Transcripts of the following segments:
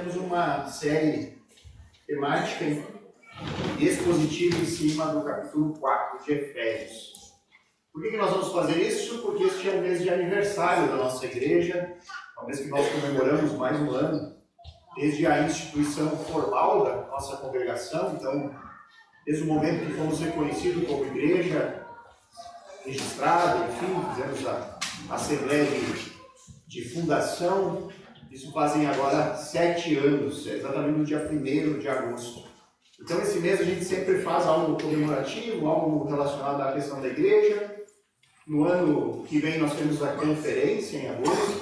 temos uma série temática expositiva em cima do capítulo 4 de Efésios. Por que nós vamos fazer isso? Porque este é o mês de aniversário da nossa igreja, é o mês que nós comemoramos mais um ano, desde a instituição formal da nossa congregação. Então, desde o momento que fomos reconhecidos como igreja, registrada, enfim, fizemos a assembleia de fundação. Isso fazem agora 7 anos, exatamente no dia 1º de agosto. Então, esse mês a gente sempre faz algo comemorativo, algo relacionado à questão da igreja. No ano que vem nós temos a conferência em agosto,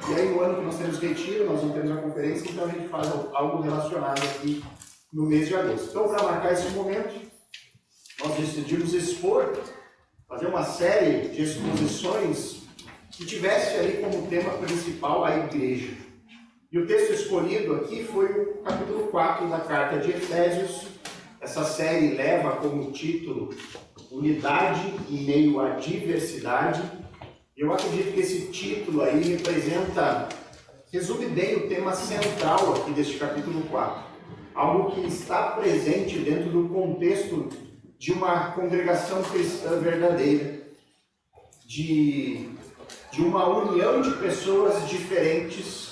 e aí no ano que nós temos retiro, nós não temos a conferência, então a gente faz algo relacionado aqui no mês de agosto. Então, para marcar esse momento, nós decidimos fazer uma série de exposições que tivesse ali como tema principal a igreja. E o texto escolhido aqui foi o capítulo 4 da carta de Efésios. Essa série leva como título Unidade em meio à diversidade. Eu acredito que esse título aí resume bem o tema central aqui deste capítulo 4. Algo que está presente dentro do contexto de uma congregação cristã verdadeira, de uma união de pessoas diferentes,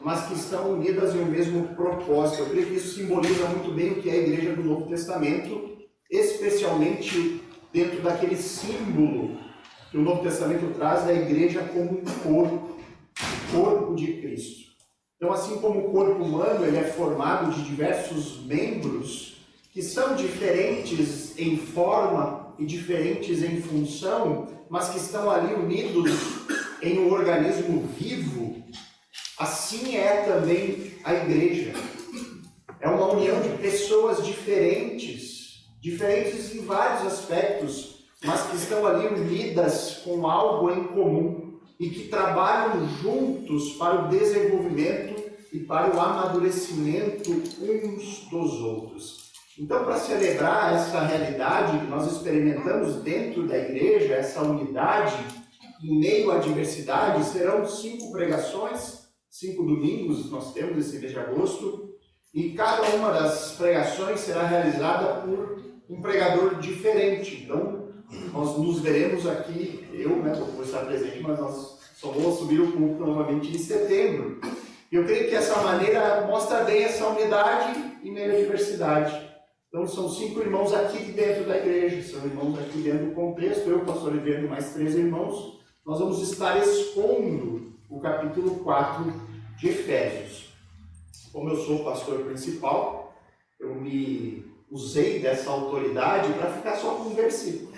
mas que estão unidas em um mesmo propósito. Eu creio que isso simboliza muito bem o que é a igreja do Novo Testamento, especialmente dentro daquele símbolo que o Novo Testamento traz da igreja como um corpo, o corpo de Cristo. Então, assim como o corpo humano ele é formado de diversos membros que são diferentes em forma e diferentes em função, mas que estão ali unidos em um organismo vivo, assim é também a igreja. É uma união de pessoas diferentes em vários aspectos, mas que estão ali unidas com algo em comum e que trabalham juntos para o desenvolvimento e para o amadurecimento uns dos outros. Então, para celebrar essa realidade que nós experimentamos dentro da igreja, essa unidade em meio à diversidade, serão 5 pregações, 5 domingos nós temos esse mês de agosto, e cada uma das pregações será realizada por um pregador diferente. Então, nós nos veremos aqui, vou estar presente, mas nós só vou subir o púlpito novamente em setembro. E eu creio que essa maneira mostra bem essa unidade em meio à diversidade. Então, são 5 irmãos aqui dentro da igreja, são irmãos aqui dentro do contexto, eu, pastor Oliveira, e mais 3 irmãos, nós vamos estar expondo o capítulo 4 de Efésios. Como eu sou o pastor principal, eu me usei dessa autoridade para ficar só com um versículo.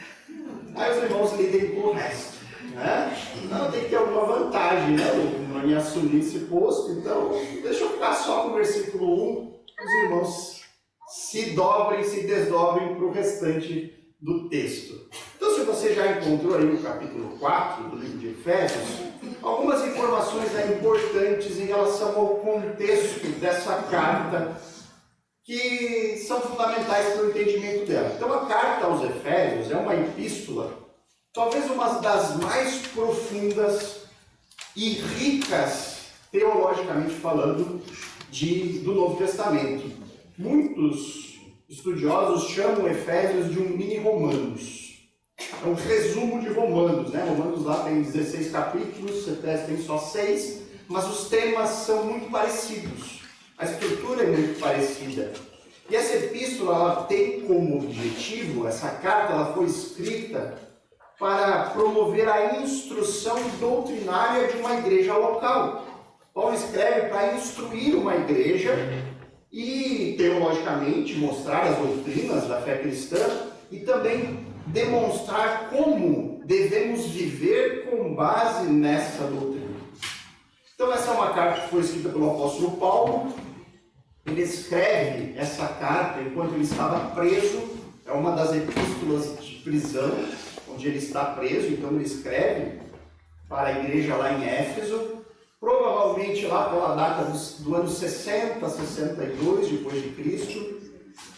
Aí os irmãos lidem com o resto. Né? Não, tem que ter alguma vantagem, né? Eu não me assumi esse posto, então deixa eu ficar só com o versículo 1, os irmãos se desdobrem para o restante do texto. Então, se você já encontrou aí no capítulo 4 do livro de Efésios, algumas informações importantes em relação ao contexto dessa carta que são fundamentais para o entendimento dela. Então, a carta aos Efésios é uma epístola, talvez uma das mais profundas e ricas, teologicamente falando, do Novo Testamento. Muitos estudiosos chamam Efésios de um mini Romanos. É um resumo de Romanos, né? Romanos lá tem 16 capítulos, Efésios tem só 6, mas os temas são muito parecidos. A estrutura é muito parecida. E essa epístola ela tem como objetivo, essa carta ela foi escrita para promover a instrução doutrinária de uma igreja local. Paulo escreve para instruir uma igreja e, teologicamente, mostrar as doutrinas da fé cristã e também demonstrar como devemos viver com base nessa doutrina. Então, essa é uma carta que foi escrita pelo apóstolo Paulo. Ele escreve essa carta enquanto ele estava preso. É uma das epístolas de prisão, onde ele está preso. Então, ele escreve para a igreja lá em Éfeso, provavelmente lá pela data do ano 60, 62 depois de Cristo.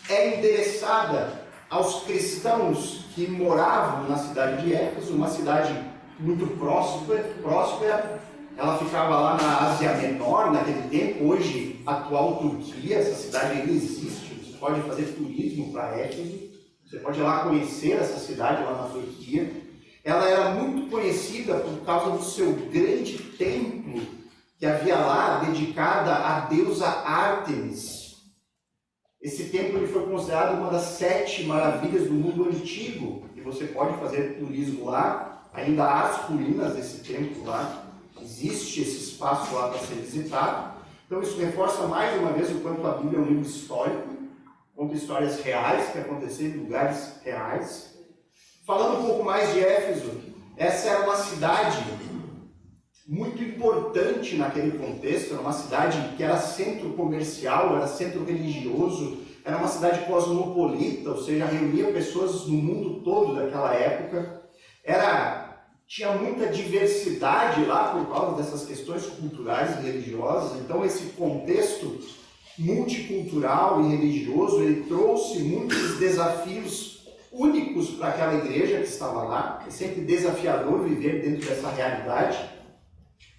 É endereçada aos cristãos que moravam na cidade de Éfeso, uma cidade muito próspera, Ela ficava lá na Ásia Menor, naquele tempo, hoje, atual Turquia. Essa cidade ainda existe, você pode fazer turismo para Éfeso, você pode ir lá conhecer essa cidade lá na Turquia. Ela era muito conhecida por causa do seu grande templo que havia lá, dedicada à deusa Ártemis. Esse templo ele foi considerado uma das 7 maravilhas do mundo antigo, e você pode fazer turismo lá. Ainda há as ruínas desse templo lá, existe esse espaço lá para ser visitado. Então isso reforça mais uma vez o quanto a Bíblia é um livro histórico, conta histórias reais que aconteceram em lugares reais. Falando um pouco mais de Éfeso, essa era uma cidade muito importante naquele contexto, era uma cidade que era centro comercial, era centro religioso, era uma cidade cosmopolita, ou seja, reunia pessoas no mundo todo daquela época. Tinha muita diversidade lá por causa dessas questões culturais e religiosas, então esse contexto multicultural e religioso, ele trouxe muitos desafios únicos para aquela igreja que estava lá. É sempre desafiador viver dentro dessa realidade.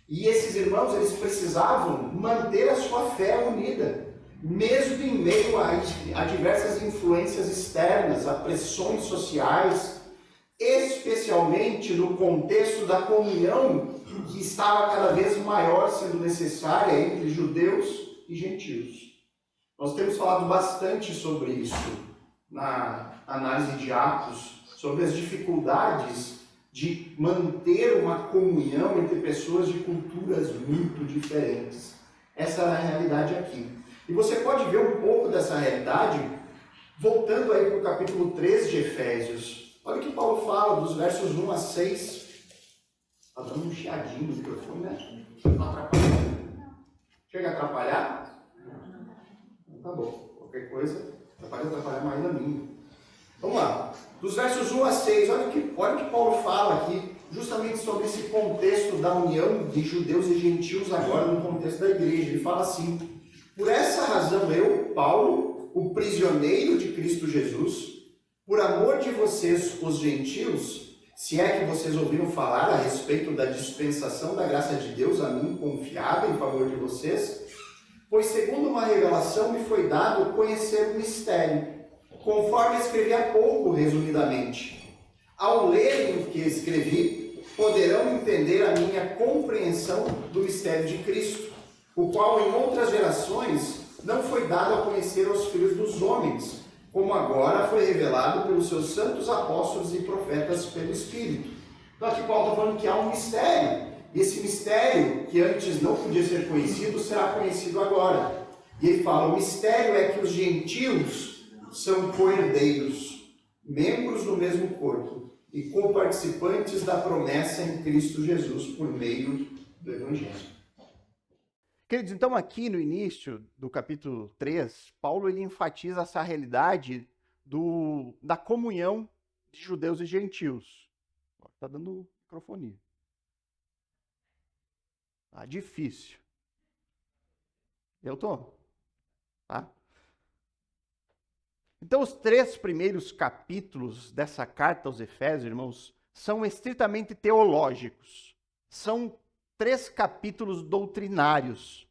E esses irmãos, eles precisavam manter a sua fé unida, mesmo em meio a diversas influências externas, a pressões sociais, especialmente no contexto da comunhão que estava cada vez maior sendo necessária entre judeus e gentios. Nós temos falado bastante sobre isso na análise de Atos, sobre as dificuldades de manter uma comunhão entre pessoas de culturas muito diferentes. Essa é a realidade aqui. E você pode ver um pouco dessa realidade voltando aí para o capítulo 3 de Efésios. Olha o que Paulo fala dos versos 1 a 6. Está dando um chiadinho no microfone, né? Não atrapalha. Chega a atrapalhar? Tá bom, qualquer coisa, pode atrapalhar mais a minha. Vamos lá, dos versos 1 a 6, olha o que Paulo fala aqui, justamente sobre esse contexto da união de judeus e gentios agora no contexto da igreja. Ele fala assim: por essa razão eu, Paulo, o prisioneiro de Cristo Jesus, por amor de vocês, os gentios, se é que vocês ouviram falar a respeito da dispensação da graça de Deus a mim confiada em favor de vocês, pois segundo uma revelação me foi dado conhecer o mistério, conforme escrevi há pouco, resumidamente. Ao lerem o que escrevi, poderão entender a minha compreensão do mistério de Cristo, o qual em outras gerações não foi dado a conhecer aos filhos dos homens, como agora foi revelado pelos seus santos apóstolos e profetas pelo Espírito. Então aqui Paulo está falando que há um mistério. E esse mistério, que antes não podia ser conhecido, será conhecido agora. E ele fala: o mistério é que os gentios são co-herdeiros, membros do mesmo corpo e coparticipantes da promessa em Cristo Jesus por meio do Evangelho. Queridos, então aqui no início do capítulo 3, Paulo ele enfatiza essa realidade da comunhão de judeus e gentios. Está dando microfonia. Tá difícil. Eu tô. Tá? Então, os 3 primeiros capítulos dessa carta aos Efésios, irmãos, são estritamente teológicos. São 3 capítulos doutrinários.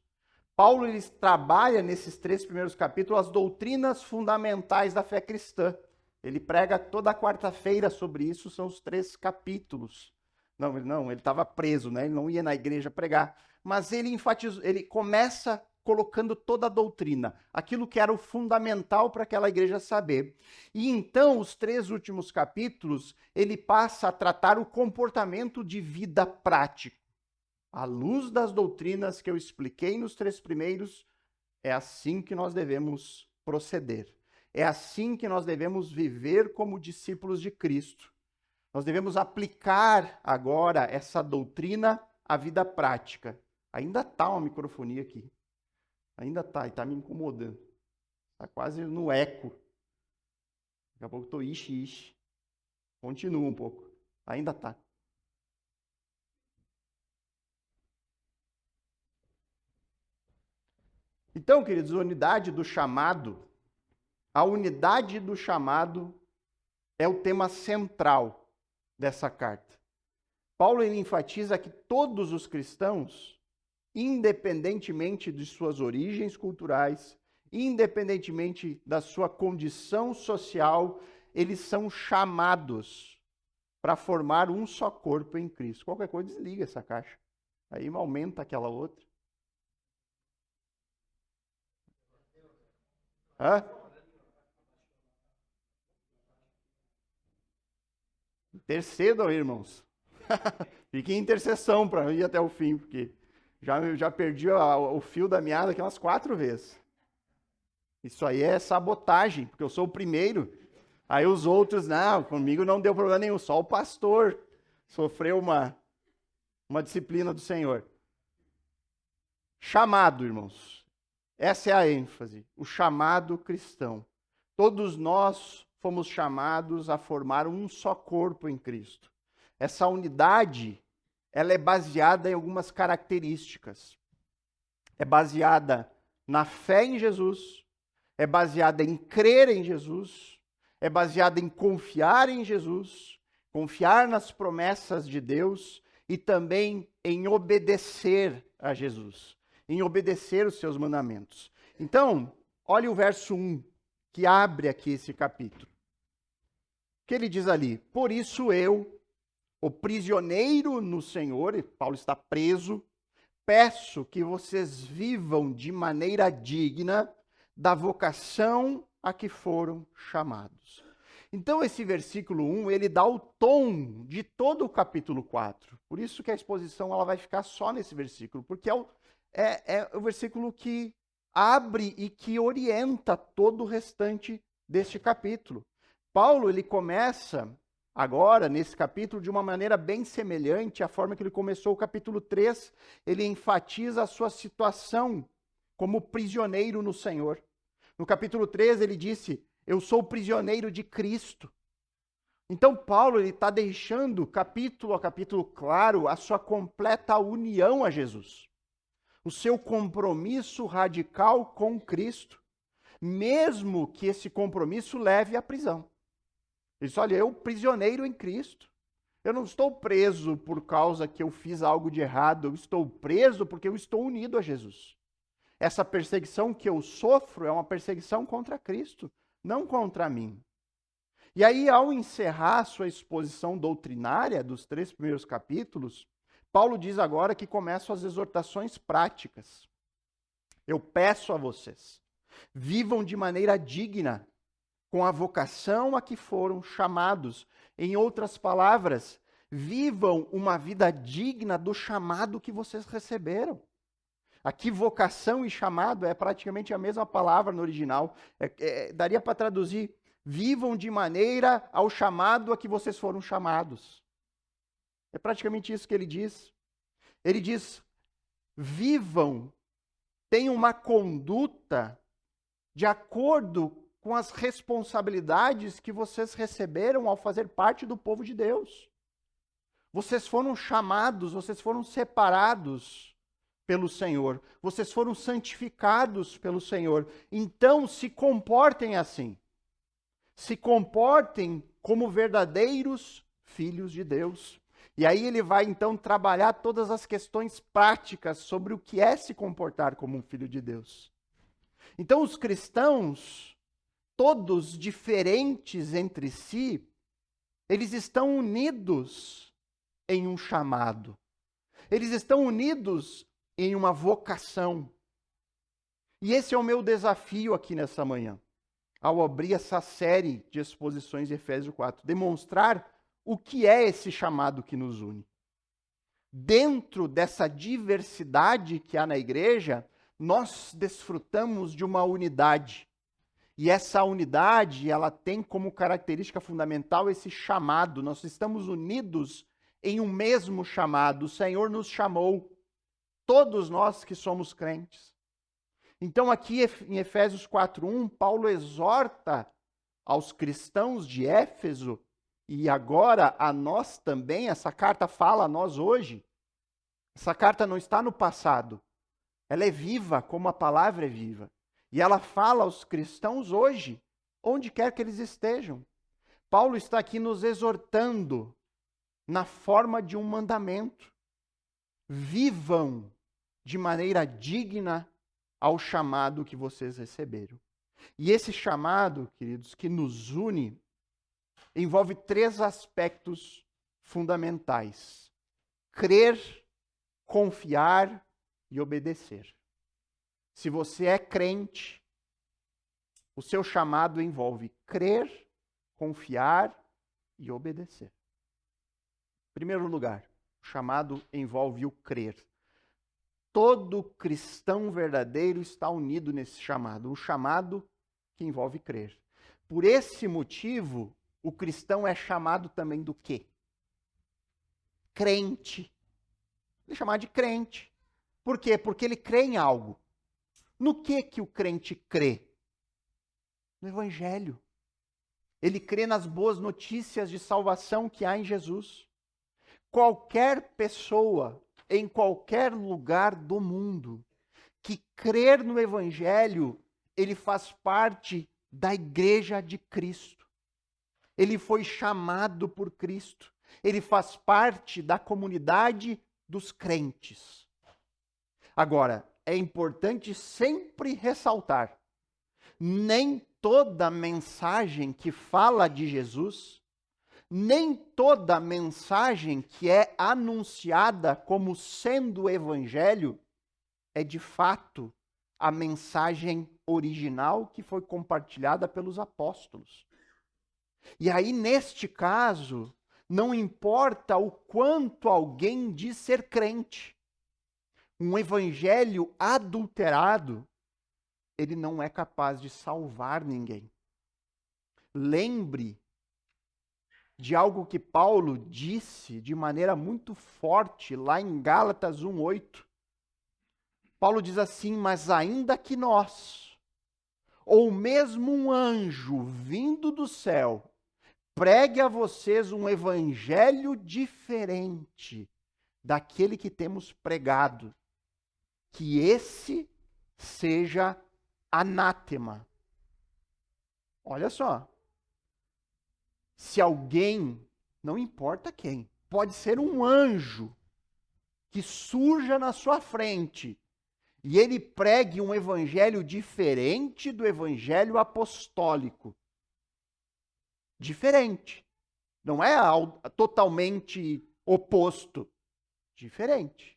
Paulo ele trabalha nesses 3 primeiros capítulos as doutrinas fundamentais da fé cristã. Ele prega toda quarta-feira sobre isso, são os 3 capítulos. Não, ele estava preso, né? Ele não ia na igreja pregar. Mas ele começa colocando toda a doutrina, aquilo que era o fundamental para aquela igreja saber. E então, os 3 últimos capítulos, ele passa a tratar o comportamento de vida prático. À luz das doutrinas que eu expliquei nos 3 primeiros, é assim que nós devemos proceder. É assim que nós devemos viver como discípulos de Cristo. Nós devemos aplicar agora essa doutrina à vida prática. Ainda está uma microfonia aqui. Ainda está, e está me incomodando. Está quase no eco. Daqui a pouco estou ixi. Continua um pouco. Ainda está. Então, queridos, a unidade do chamado é o tema central dessa carta. Paulo ele enfatiza que todos os cristãos, independentemente de suas origens culturais, independentemente da sua condição social, eles são chamados para formar um só corpo em Cristo. Qualquer coisa, desliga essa caixa. Aí aumenta aquela outra. Hã? Intercedam, irmãos. Fiquem em intercessão para ir até o fim, porque já perdi o fio da meada aqui umas 4 vezes. Isso aí é sabotagem, porque eu sou o primeiro. Aí os outros, não, comigo não deu problema nenhum, só o pastor sofreu uma disciplina do Senhor. Chamado, irmãos. Essa é a ênfase, o chamado cristão. Todos nós fomos chamados a formar um só corpo em Cristo. Essa unidade, ela é baseada em algumas características. É baseada na fé em Jesus, é baseada em crer em Jesus, é baseada em confiar em Jesus, confiar nas promessas de Deus e também em obedecer a Jesus, em obedecer os seus mandamentos. Então, olhe o verso 1, que abre aqui esse capítulo. O que ele diz ali? Por isso eu, o prisioneiro no Senhor, e Paulo está preso, peço que vocês vivam de maneira digna da vocação a que foram chamados. Então esse versículo 1, ele dá o tom de todo o capítulo 4. Por isso que a exposição ela vai ficar só nesse versículo, porque é o versículo que abre e que orienta todo o restante deste capítulo. Paulo, ele começa agora, nesse capítulo, de uma maneira bem semelhante à forma que ele começou o capítulo 3. Ele enfatiza a sua situação como prisioneiro no Senhor. No capítulo 3, ele disse, eu sou prisioneiro de Cristo. Então, Paulo está deixando, capítulo a capítulo, claro, a sua completa união a Jesus. O seu compromisso radical com Cristo, mesmo que esse compromisso leve à prisão. Ele diz, olha, eu prisioneiro em Cristo. Eu não estou preso por causa que eu fiz algo de errado, eu estou preso porque eu estou unido a Jesus. Essa perseguição que eu sofro é uma perseguição contra Cristo, não contra mim. E aí, ao encerrar sua exposição doutrinária dos 3 primeiros capítulos, Paulo diz agora que começam as exortações práticas. Eu peço a vocês, vivam de maneira digna, com a vocação a que foram chamados. Em outras palavras, vivam uma vida digna do chamado que vocês receberam. Aqui, vocação e chamado é praticamente a mesma palavra no original. Daria para traduzir, vivam de maneira ao chamado a que vocês foram chamados. É praticamente isso que ele diz. Ele diz, vivam, tenham uma conduta de acordo com as responsabilidades que vocês receberam ao fazer parte do povo de Deus. Vocês foram chamados, vocês foram separados pelo Senhor, vocês foram santificados pelo Senhor. Então, se comportem assim. Se comportem como verdadeiros filhos de Deus. E aí ele vai então trabalhar todas as questões práticas sobre o que é se comportar como um filho de Deus. Então, os cristãos, todos diferentes entre si, eles estão unidos em um chamado. Eles estão unidos em uma vocação. E esse é o meu desafio aqui nessa manhã, ao abrir essa série de exposições de Efésios 4, demonstrar o que é esse chamado que nos une. Dentro dessa diversidade que há na igreja, nós desfrutamos de uma unidade. E essa unidade, ela tem como característica fundamental esse chamado. Nós estamos unidos em um mesmo chamado. O Senhor nos chamou, todos nós que somos crentes. Então aqui em Efésios 4:1, Paulo exorta aos cristãos de Éfeso, e agora a nós também, essa carta fala a nós hoje. Essa carta não está no passado. Ela é viva, como a palavra é viva. E ela fala aos cristãos hoje, onde quer que eles estejam. Paulo está aqui nos exortando na forma de um mandamento. Vivam de maneira digna ao chamado que vocês receberam. E esse chamado, queridos, que nos une, envolve 3 aspectos fundamentais: crer, confiar e obedecer. Se você é crente, o seu chamado envolve crer, confiar e obedecer. Em primeiro lugar, o chamado envolve o crer. Todo cristão verdadeiro está unido nesse chamado, um chamado que envolve crer. Por esse motivo, o cristão é chamado também do quê? Crente. Ele é chamado de crente. Por quê? Porque ele crê em algo. No que o crente crê? No Evangelho. Ele crê nas boas notícias de salvação que há em Jesus. Qualquer pessoa, em qualquer lugar do mundo, que crer no Evangelho, ele faz parte da Igreja de Cristo. Ele foi chamado por Cristo. Ele faz parte da comunidade dos crentes. Agora, é importante sempre ressaltar: nem toda mensagem que fala de Jesus, nem toda mensagem que é anunciada como sendo o Evangelho é de fato a mensagem original que foi compartilhada pelos apóstolos. E aí, neste caso, não importa o quanto alguém diz ser crente, um evangelho adulterado, ele não é capaz de salvar ninguém. Lembre de algo que Paulo disse de maneira muito forte lá em Gálatas 1:8. Paulo diz assim: mas ainda que nós, ou mesmo um anjo vindo do céu, pregue a vocês um evangelho diferente daquele que temos pregado, que esse seja anátema. Olha só. Se alguém, não importa quem, pode ser um anjo que surja na sua frente e ele pregue um evangelho diferente do evangelho apostólico. Diferente. Não é totalmente oposto. Diferente.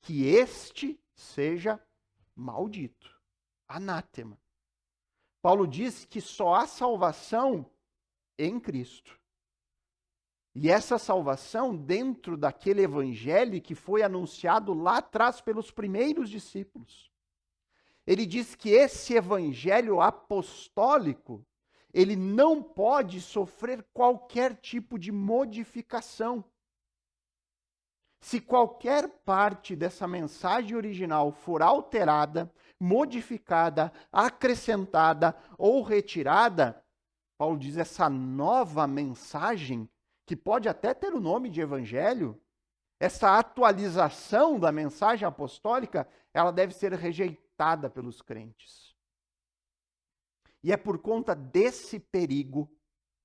Que este seja maldito. Anátema. Paulo diz que só há salvação em Cristo. E essa salvação dentro daquele evangelho que foi anunciado lá atrás pelos primeiros discípulos. Ele diz que esse evangelho apostólico, ele não pode sofrer qualquer tipo de modificação. Se qualquer parte dessa mensagem original for alterada, modificada, acrescentada ou retirada, Paulo diz, essa nova mensagem, que pode até ter o nome de evangelho, essa atualização da mensagem apostólica, ela deve ser rejeitada pelos crentes. E é por conta desse perigo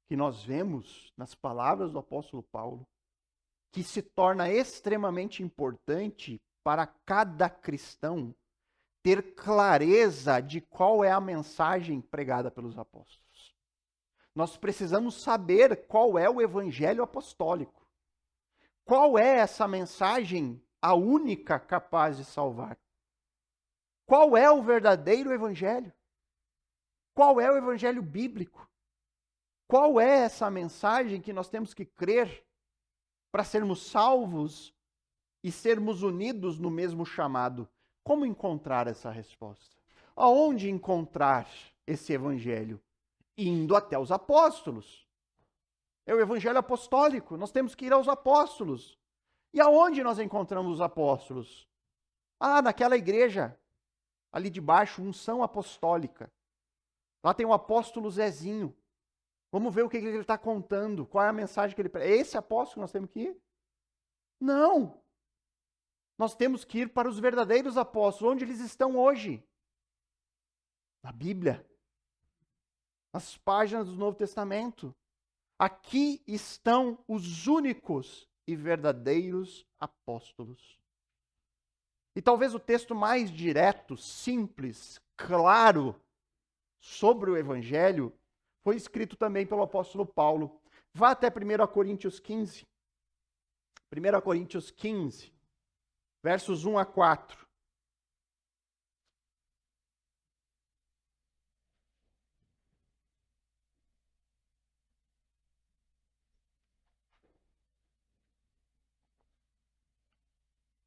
que nós vemos nas palavras do apóstolo Paulo, que se torna extremamente importante para cada cristão ter clareza de qual é a mensagem pregada pelos apóstolos. Nós precisamos saber qual é o evangelho apostólico. Qual é essa mensagem, a única capaz de salvar? Qual é o verdadeiro evangelho? Qual é o evangelho bíblico? Qual é essa mensagem que nós temos que crer para sermos salvos e sermos unidos no mesmo chamado? Como encontrar essa resposta? Aonde encontrar esse evangelho? Indo até os apóstolos. É o evangelho apostólico. Nós temos que ir aos apóstolos. E aonde nós encontramos os apóstolos? Naquela igreja, ali de baixo, unção apostólica. Lá tem o apóstolo Zezinho. Vamos ver o que ele está contando. Qual é a mensagem que ele prega. É esse apóstolo que nós temos que ir? Não. Nós temos que ir para os verdadeiros apóstolos. Onde eles estão hoje? Na Bíblia. Nas páginas do Novo Testamento. Aqui estão os únicos e verdadeiros apóstolos. E talvez o texto mais direto, simples, claro sobre o Evangelho foi escrito também pelo apóstolo Paulo. Vá até 1 Coríntios 15. 1 Coríntios 15, versos 1 a 4.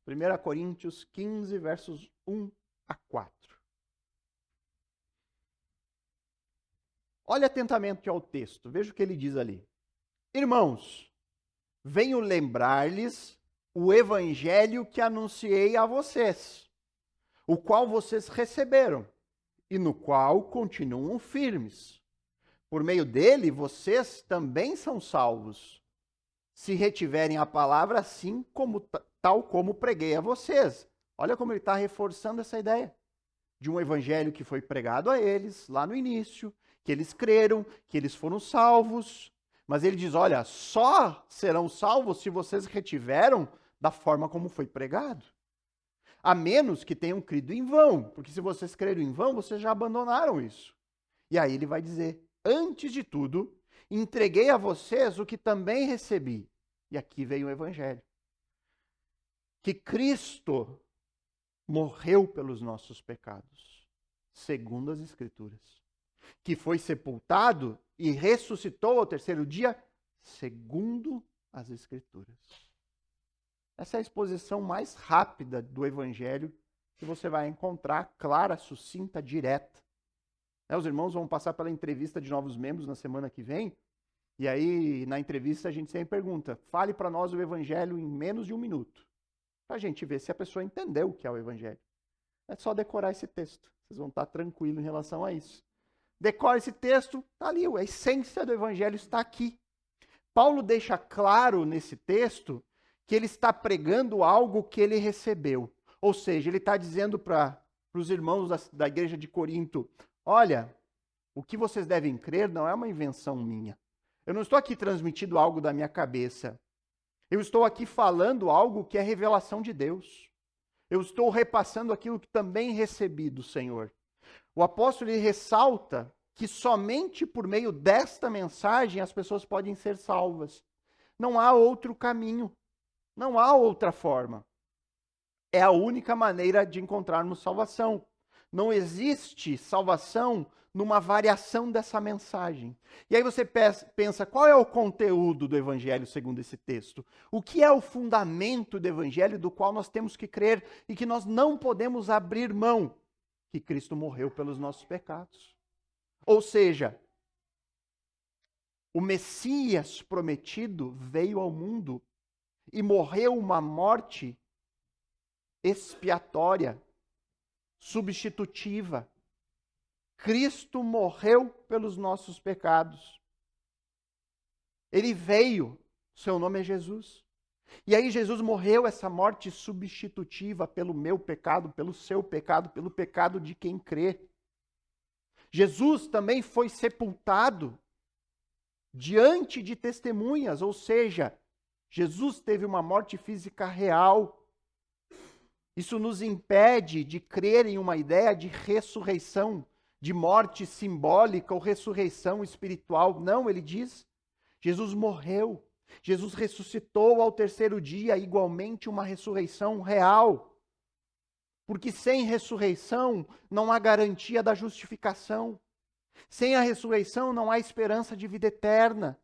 Primeira Coríntios 15, versos 1 a 4. Olhe atentamente ao texto, veja o que ele diz ali. Irmãos, venho lembrar-lhes o evangelho que anunciei a vocês, o qual vocês receberam e no qual continuam firmes. Por meio dele, vocês também são salvos, se retiverem a palavra assim como tal como preguei a vocês. Olha como ele está reforçando essa ideia de um evangelho que foi pregado a eles lá no início, que eles creram, que eles foram salvos. Mas ele diz, olha, só serão salvos se vocês retiveram da forma como foi pregado. A menos que tenham crido em vão, porque se vocês creram em vão, vocês já abandonaram isso. E aí ele vai dizer, antes de tudo, entreguei a vocês o que também recebi. E aqui vem o evangelho. Que Cristo morreu pelos nossos pecados, segundo as Escrituras. Que foi sepultado e ressuscitou ao terceiro dia, segundo as Escrituras. Essa é a exposição mais rápida do Evangelho que você vai encontrar, clara, sucinta, direta. Os irmãos vão passar pela entrevista de novos membros na semana que vem, e aí na entrevista a gente sempre pergunta, fale para nós o Evangelho em menos de 1 minuto, para a gente ver se a pessoa entendeu o que é o Evangelho. É só decorar esse texto, vocês vão estar tranquilos em relação a isso. Decora esse texto, está ali, a essência do Evangelho está aqui. Paulo deixa claro nesse texto que ele está pregando algo que ele recebeu. Ou seja, ele está dizendo para os irmãos da igreja de Corinto, olha, o que vocês devem crer não é uma invenção minha. Eu não estou aqui transmitindo algo da minha cabeça. Eu estou aqui falando algo que é revelação de Deus. Eu estou repassando aquilo que também recebi do Senhor. O apóstolo ele ressalta que somente por meio desta mensagem as pessoas podem ser salvas. Não há outro caminho. Não há outra forma. É a única maneira de encontrarmos salvação. Não existe salvação numa variação dessa mensagem. E aí você pensa, qual é o conteúdo do Evangelho segundo esse texto? O que é o fundamento do Evangelho do qual nós temos que crer e que nós não podemos abrir mão? Que Cristo morreu pelos nossos pecados. Ou seja, o Messias prometido veio ao mundo e morreu uma morte expiatória, substitutiva. Cristo morreu pelos nossos pecados. Ele veio, seu nome é Jesus. E aí Jesus morreu essa morte substitutiva pelo meu pecado, pelo seu pecado, pelo pecado de quem crê. Jesus também foi sepultado diante de testemunhas, ou seja, Jesus teve uma morte física real. Isso nos impede de crer em uma ideia de ressurreição, de morte simbólica ou ressurreição espiritual. Não, ele diz, Jesus morreu. Jesus ressuscitou ao terceiro dia, igualmente uma ressurreição real. Porque sem ressurreição não há garantia da justificação. Sem a ressurreição não há esperança de vida eterna.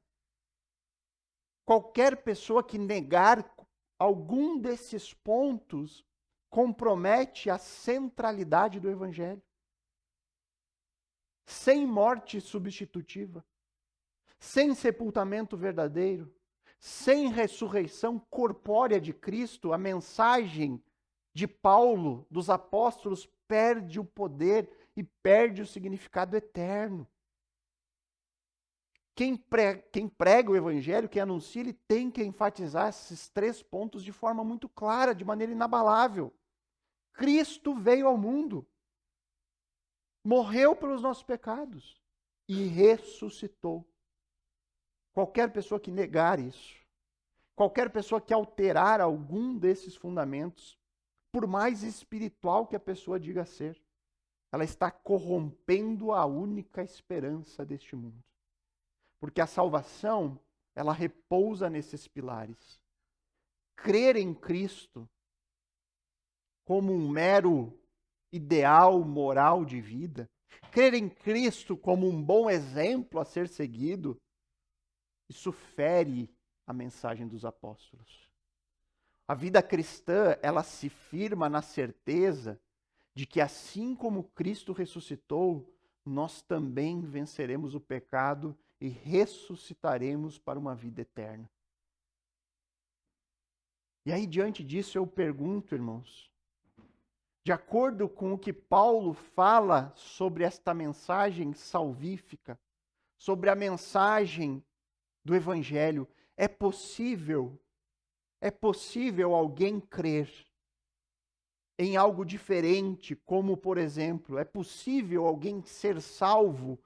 Qualquer pessoa que negar algum desses pontos compromete a centralidade do Evangelho. Sem morte substitutiva, sem sepultamento verdadeiro, sem ressurreição corpórea de Cristo, a mensagem de Paulo, dos apóstolos, perde o poder e perde o significado eterno. Quem prega o Evangelho, quem anuncia, ele tem que enfatizar esses 3 pontos de forma muito clara, de maneira inabalável. Cristo veio ao mundo, morreu pelos nossos pecados e ressuscitou. Qualquer pessoa que negar isso, qualquer pessoa que alterar algum desses fundamentos, por mais espiritual que a pessoa diga ser, ela está corrompendo a única esperança deste mundo. Porque a salvação, ela repousa nesses pilares. Crer em Cristo como um mero ideal moral de vida, crer em Cristo como um bom exemplo a ser seguido, isso fere a mensagem dos apóstolos. A vida cristã, ela se firma na certeza de que assim como Cristo ressuscitou, nós também venceremos o pecado e ressuscitaremos para uma vida eterna. E aí, diante disso, eu pergunto, irmãos, de acordo com o que Paulo fala sobre esta mensagem salvífica, sobre a mensagem do Evangelho, é possível alguém crer em algo diferente, como, por exemplo, é possível alguém ser salvo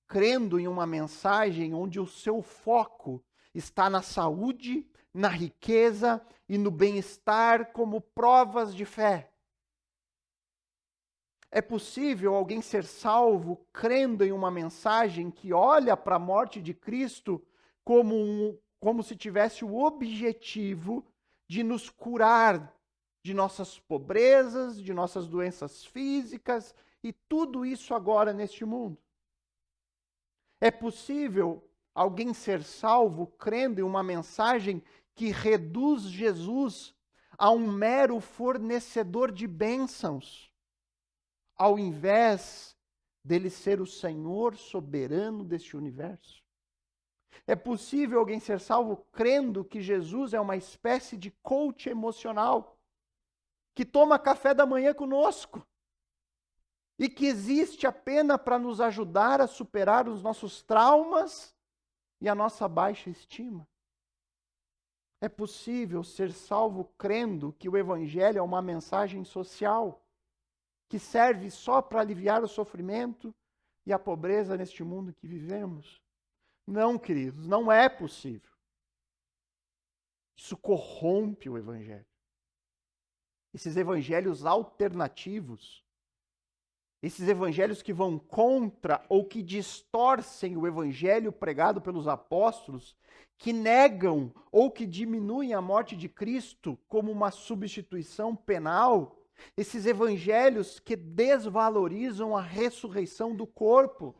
crendo em uma mensagem onde o seu foco está na saúde, na riqueza e no bem-estar como provas de fé? É possível alguém ser salvo crendo em uma mensagem que olha para a morte de Cristo como se tivesse o objetivo de nos curar de nossas pobrezas, de nossas doenças físicas e tudo isso agora neste mundo? É possível alguém ser salvo crendo em uma mensagem que reduz Jesus a um mero fornecedor de bênçãos, ao invés dele ser o Senhor soberano deste universo? É possível alguém ser salvo crendo que Jesus é uma espécie de coach emocional, que toma café da manhã conosco e que existe apenas para nos ajudar a superar os nossos traumas e a nossa baixa estima? É possível ser salvo crendo que o Evangelho é uma mensagem social, que serve só para aliviar o sofrimento e a pobreza neste mundo que vivemos? Não, queridos, não é possível. Isso corrompe o Evangelho. Esses evangelhos alternativos, esses evangelhos que vão contra ou que distorcem o evangelho pregado pelos apóstolos, que negam ou que diminuem a morte de Cristo como uma substituição penal, esses evangelhos que desvalorizam a ressurreição do corpo,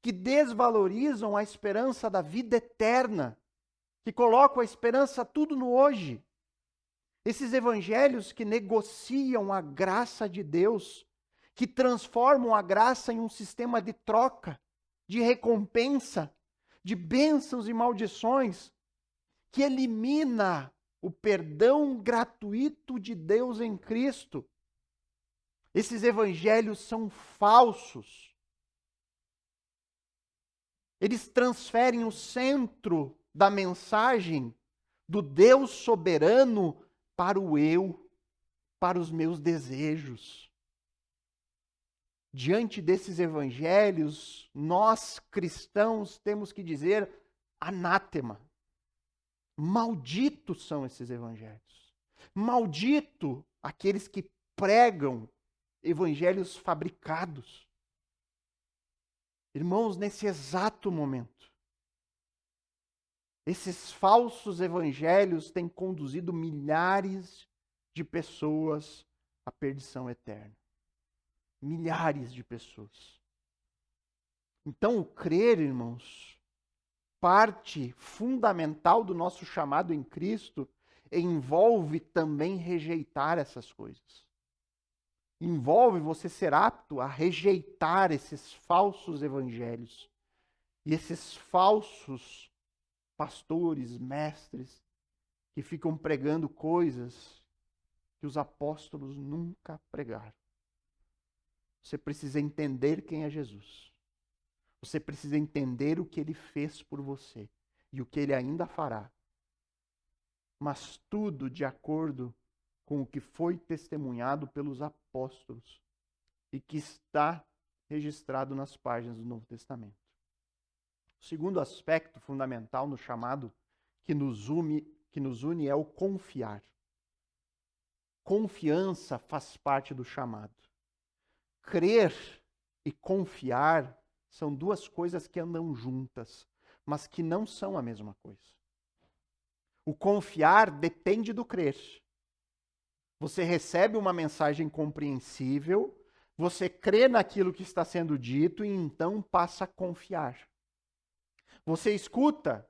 que desvalorizam a esperança da vida eterna, que colocam a esperança tudo no hoje. Esses evangelhos que negociam a graça de Deus, que transformam a graça em um sistema de troca, de recompensa, de bênçãos e maldições, que elimina o perdão gratuito de Deus em Cristo. Esses evangelhos são falsos. Eles transferem o centro da mensagem do Deus soberano para o eu, para os meus desejos. Diante desses evangelhos, nós cristãos temos que dizer anátema. Malditos são esses evangelhos. Maldito aqueles que pregam evangelhos fabricados. Irmãos, nesse exato momento, esses falsos evangelhos têm conduzido milhares de pessoas à perdição eterna. Milhares de pessoas. Então, o crer, irmãos, parte fundamental do nosso chamado em Cristo envolve também rejeitar essas coisas. Envolve você ser apto a rejeitar esses falsos evangelhos e esses falsos pastores, mestres, que ficam pregando coisas que os apóstolos nunca pregaram. Você precisa entender quem é Jesus. Você precisa entender o que ele fez por você e o que ele ainda fará. Mas tudo de acordo com o que foi testemunhado pelos apóstolos e que está registrado nas páginas do Novo Testamento. O segundo aspecto fundamental no chamado que nos une é o confiar. Confiança faz parte do chamado. Crer e confiar são duas coisas que andam juntas, mas que não são a mesma coisa. O confiar depende do crer. Você recebe uma mensagem compreensível, você crê naquilo que está sendo dito e então passa a confiar. Você escuta,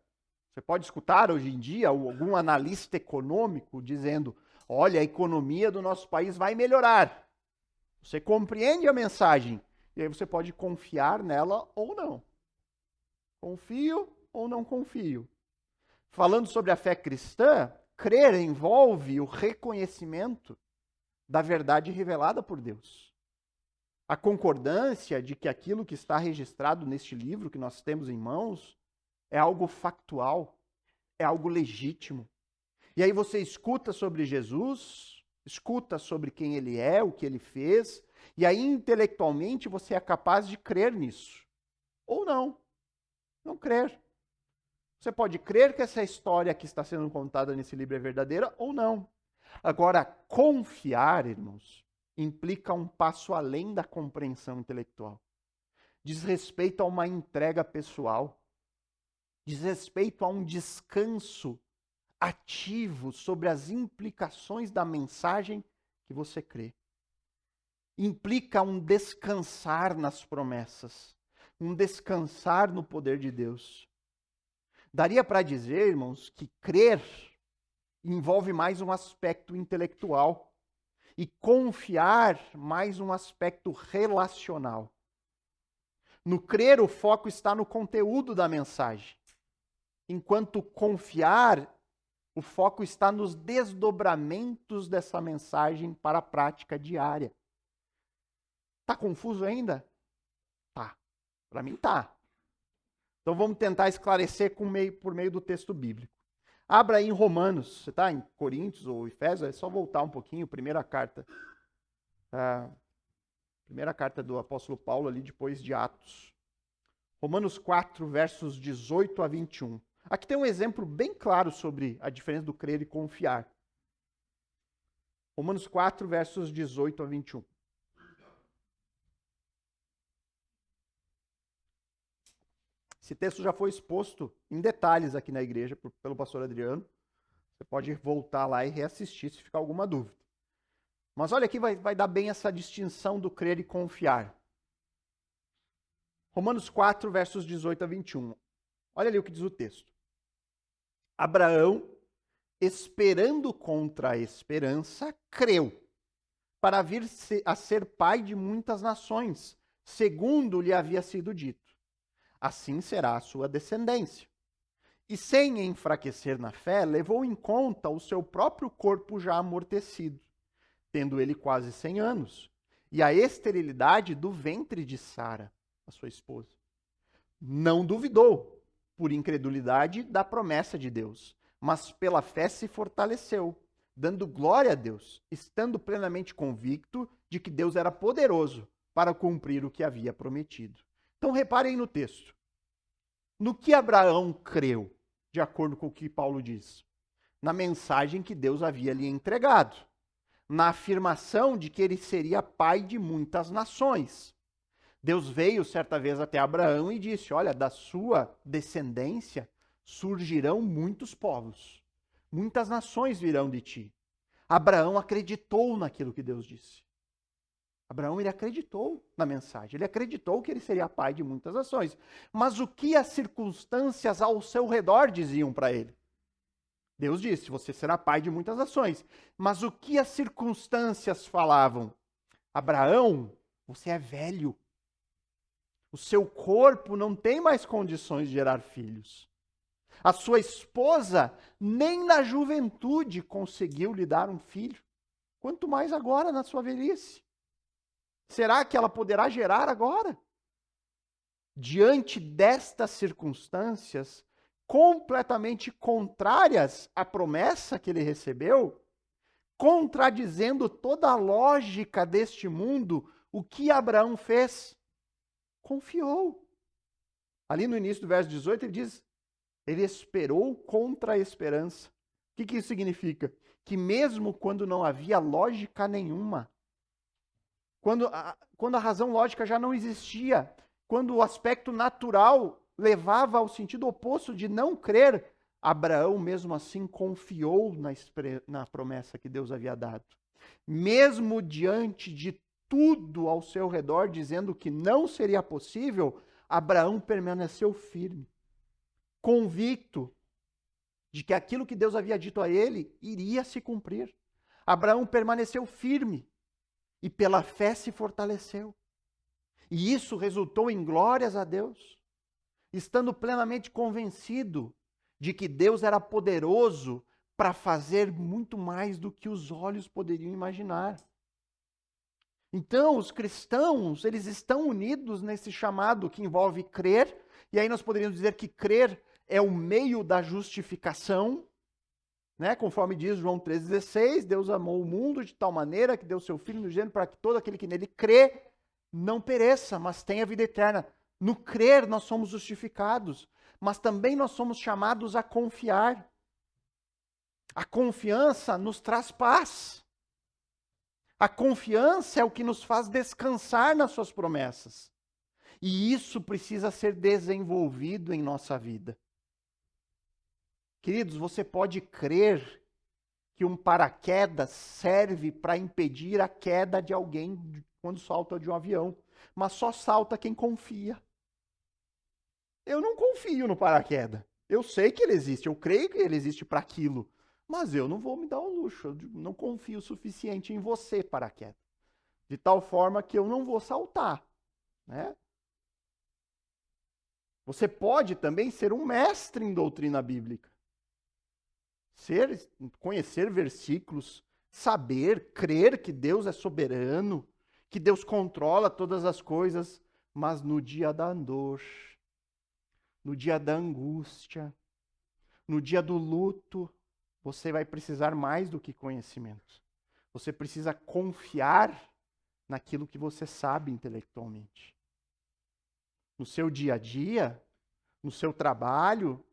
você pode escutar hoje em dia algum analista econômico dizendo: olha, a economia do nosso país vai melhorar. Você compreende a mensagem e aí você pode confiar nela ou não. Confio ou não confio. Falando sobre a fé cristã, crer envolve o reconhecimento da verdade revelada por Deus. A concordância de que aquilo que está registrado neste livro que nós temos em mãos é algo factual, é algo legítimo. E aí você escuta sobre Jesus, escuta sobre quem ele é, o que ele fez, e aí intelectualmente você é capaz de crer nisso. Ou não crer. Você pode crer que essa história que está sendo contada nesse livro é verdadeira ou não. Agora, confiar, irmãos, implica um passo além da compreensão intelectual. Diz respeito a uma entrega pessoal. Diz respeito a um descanso ativo sobre as implicações da mensagem que você crê. Implica um descansar nas promessas, um descansar no poder de Deus. Daria para dizer, irmãos, que crer envolve mais um aspecto intelectual e confiar mais um aspecto relacional. No crer, o foco está no conteúdo da mensagem, enquanto confiar, o foco está nos desdobramentos dessa mensagem para a prática diária. Tá confuso ainda? Tá. Para mim tá. Então vamos tentar esclarecer por meio do texto bíblico. Abra aí em Romanos, você está em Coríntios ou Efésios, é só voltar um pouquinho, primeira carta do apóstolo Paulo ali depois de Atos. Romanos 4, versos 18 a 21. Aqui tem um exemplo bem claro sobre a diferença do crer e confiar. Romanos 4, versos 18 a 21. Esse texto já foi exposto em detalhes aqui na igreja pelo pastor Adriano. Você pode voltar lá e reassistir se ficar alguma dúvida. Mas olha aqui, vai dar bem essa distinção do crer e confiar. Romanos 4, versos 18 a 21. Olha ali o que diz o texto. Abraão, esperando contra a esperança, creu, para vir a ser pai de muitas nações, segundo lhe havia sido dito. Assim será a sua descendência. E sem enfraquecer na fé, levou em conta o seu próprio corpo já amortecido, tendo ele quase 100 anos, e a esterilidade do ventre de Sara, a sua esposa. Não duvidou, por incredulidade, da promessa de Deus, mas pela fé se fortaleceu, dando glória a Deus, estando plenamente convicto de que Deus era poderoso para cumprir o que havia prometido. Então reparem no texto. No que Abraão creu, de acordo com o que Paulo diz? Na mensagem que Deus havia lhe entregado. Na afirmação de que ele seria pai de muitas nações. Deus veio certa vez até Abraão e disse: olha, da sua descendência surgirão muitos povos. Muitas nações virão de ti. Abraão acreditou naquilo que Deus disse. Abraão, ele acreditou na mensagem, ele acreditou que ele seria pai de muitas nações. Mas o que as circunstâncias ao seu redor diziam para ele? Deus disse, você será pai de muitas nações. Mas o que as circunstâncias falavam? Abraão, você é velho. O seu corpo não tem mais condições de gerar filhos. A sua esposa nem na juventude conseguiu lhe dar um filho. Quanto mais agora na sua velhice. Será que ela poderá gerar agora? Diante destas circunstâncias, completamente contrárias à promessa que ele recebeu, contradizendo toda a lógica deste mundo, o que Abraão fez? Confiou. Ali no início do verso 18 ele diz, ele esperou contra a esperança. O que isso significa? Que mesmo quando não havia lógica nenhuma, quando a razão lógica já não existia, quando o aspecto natural levava ao sentido oposto de não crer, Abraão mesmo assim confiou na promessa que Deus havia dado. Mesmo diante de tudo ao seu redor dizendo que não seria possível, Abraão permaneceu firme, convicto de que aquilo que Deus havia dito a ele iria se cumprir. Abraão permaneceu firme e pela fé se fortaleceu. E isso resultou em glórias a Deus, estando plenamente convencido de que Deus era poderoso para fazer muito mais do que os olhos poderiam imaginar. Então, os cristãos, eles estão unidos nesse chamado que envolve crer, e aí nós poderíamos dizer que crer é o meio da justificação, né? Conforme diz João 3,16, Deus amou o mundo de tal maneira que deu seu Filho unigênito para que todo aquele que nele crê não pereça, mas tenha vida eterna. No crer nós somos justificados, mas também nós somos chamados a confiar. A confiança nos traz paz. A confiança é o que nos faz descansar nas suas promessas. E isso precisa ser desenvolvido em nossa vida. Queridos, você pode crer que um paraquedas serve para impedir a queda de alguém quando salta de um avião, mas só salta quem confia. Eu não confio no paraquedas. Eu sei que ele existe, eu creio que ele existe para aquilo, mas eu não vou me dar o luxo, eu não confio o suficiente em você, paraquedas. De tal forma que eu não vou saltar, né? Você pode também ser um mestre em doutrina bíblica. Conhecer versículos, saber, crer que Deus é soberano, que Deus controla todas as coisas, mas no dia da dor, no dia da angústia, no dia do luto, você vai precisar mais do que conhecimento. Você precisa confiar naquilo que você sabe intelectualmente. No seu dia a dia, no seu trabalho,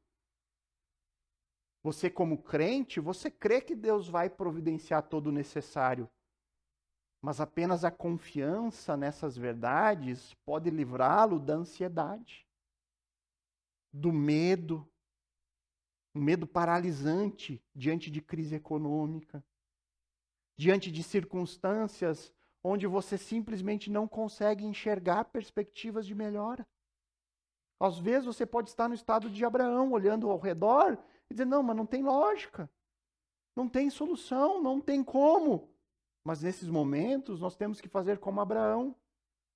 você como crente, você crê que Deus vai providenciar todo o necessário. Mas apenas a confiança nessas verdades pode livrá-lo da ansiedade, do medo, um medo paralisante diante de crise econômica, diante de circunstâncias onde você simplesmente não consegue enxergar perspectivas de melhora. Às vezes você pode estar no estado de Abraão, olhando ao redor e dizer, não, mas não tem lógica, não tem solução, não tem como. Mas nesses momentos nós temos que fazer como Abraão,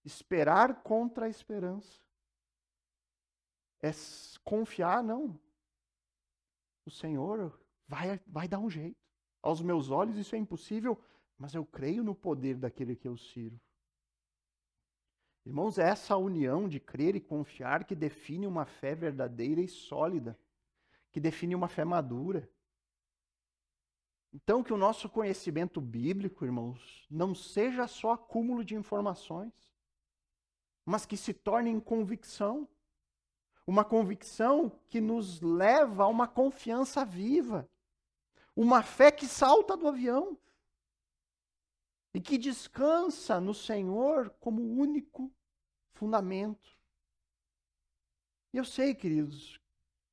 esperar contra a esperança. É confiar, não. O Senhor vai dar um jeito. Aos meus olhos isso é impossível, mas eu creio no poder daquele que eu sirvo. Irmãos, é essa união de crer e confiar que define uma fé verdadeira e sólida, que define uma fé madura. Então, que o nosso conhecimento bíblico, irmãos, não seja só acúmulo de informações, mas que se torne em convicção. Uma convicção que nos leva a uma confiança viva. Uma fé que salta do avião. E que descansa no Senhor como único fundamento. E eu sei, queridos,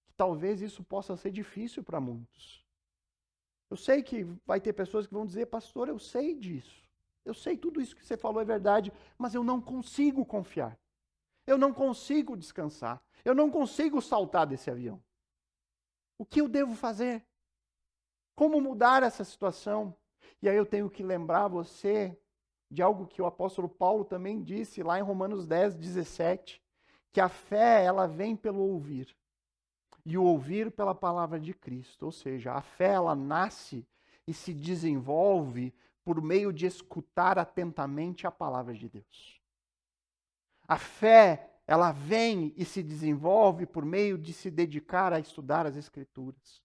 que talvez isso possa ser difícil para muitos. Eu sei que vai ter pessoas que vão dizer, pastor, eu sei disso. Eu sei tudo isso que você falou é verdade, mas eu não consigo confiar. Eu não consigo descansar. Eu não consigo saltar desse avião. O que eu devo fazer? Como mudar essa situação? E aí eu tenho que lembrar você de algo que o apóstolo Paulo também disse lá em Romanos 10, 17, que a fé, ela vem pelo ouvir. E o ouvir pela palavra de Cristo. Ou seja, a fé, ela nasce e se desenvolve por meio de escutar atentamente a palavra de Deus. A fé, ela vem e se desenvolve por meio de se dedicar a estudar as Escrituras.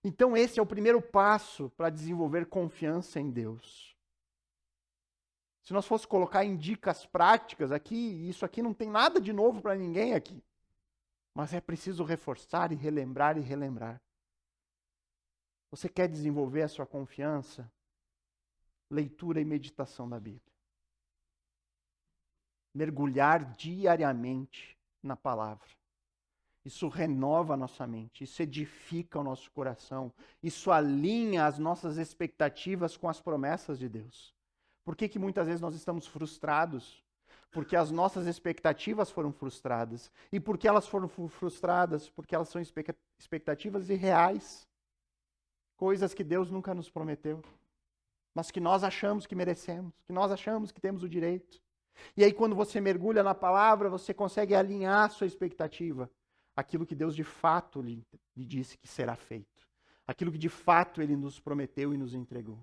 Então esse é o primeiro passo para desenvolver confiança em Deus. Se nós fosse colocar em dicas práticas aqui, isso aqui não tem nada de novo para ninguém aqui. Mas é preciso reforçar e relembrar. Você quer desenvolver a sua confiança? Leitura e meditação da Bíblia. Mergulhar diariamente na palavra. Isso renova a nossa mente, isso edifica o nosso coração, isso alinha as nossas expectativas com as promessas de Deus. Por que muitas vezes nós estamos frustrados? Porque as nossas expectativas foram frustradas. E por que elas foram frustradas? Porque elas são expectativas irreais. Coisas que Deus nunca nos prometeu, mas que nós achamos que merecemos, que nós achamos que temos o direito. E aí quando você mergulha na palavra, você consegue alinhar a sua expectativa. Aquilo que Deus de fato lhe disse que será feito. Aquilo que de fato Ele nos prometeu e nos entregou.